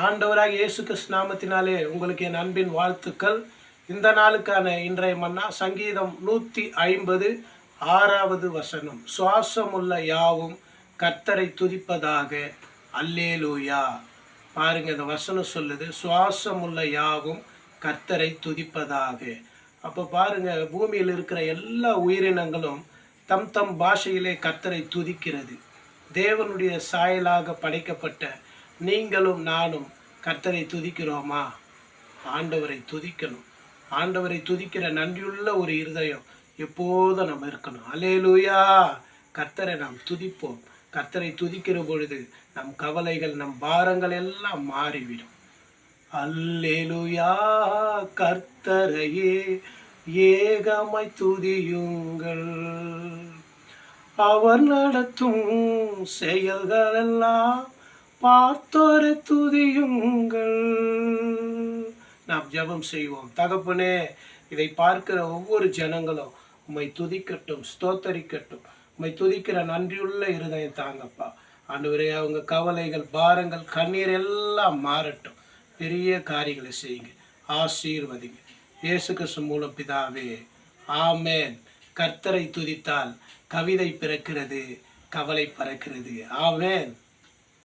ஆண்டவராக இயேசு கிறிஸ்து நாமத்தினாலே உங்களுக்கு என் அன்பின் வாழ்த்துக்கள். இந்த நாளுக்கான இன்றைய மன்னா சங்கீதம் 150 6வது வசனம். சுவாசமுள்ள யாவும் கர்த்தரை துதிப்பதாக, அல்லேலூயா. பாருங்க, இந்த வசனம் சொல்லுது சுவாசமுள்ள யாவும் கர்த்தரை துதிப்பதாக. அப்போ பாருங்க, பூமியில் இருக்கிற எல்லா உயிரினங்களும் தம் தம் பாஷையிலே கர்த்தரை துதிக்கிறது. தேவனுடைய சாயலாக படைக்கப்பட்ட நீங்களும் நானும் கர்த்தரை துதிக்கிறோமா? ஆண்டவரை துதிக்கணும். ஆண்டவரை துதிக்கிற நன்றியுள்ள ஒரு இருதயம் எப்போதும் நம்ம இருக்கணும். அல்லேலூயா. கர்த்தரை நாம் துதிப்போம். கர்த்தரை துதிக்கிற பொழுது நம் கவலைகள், நம் பாரங்கள் எல்லாம் மாறிவிடும். அல்லேலூயா. கர்த்தரையே ஏகமாய் துதியுங்கள். அவர் நடத்தும் செயல்களெல்லாம் பார்த்தோரை துதியுங்கள். நாம் ஜெபம் செய்வோம். தகப்பனே, இதை பார்க்கிற ஒவ்வொரு ஜனங்களும் உம்மை துதிக்கட்டும், ஸ்தோத்தரிக்கட்டும். உம்மை துதிக்கிற நன்றியுள்ள இருதயம் தாங்கப்பா. ஆண்டவரே, அவங்க கவலைகள், பாரங்கள், கண்ணீர் எல்லாம் மாறட்டும். பெரிய காரியங்களை செய்யுங்க, ஆசீர்வதிங்க. இயேசு கிறிஸ்து மூலம் பிதாவே, ஆமேன். கர்த்தரை துதித்தால் கவிதை பிறக்கிறது, கவலை பறக்கிறது. ஆமேன்.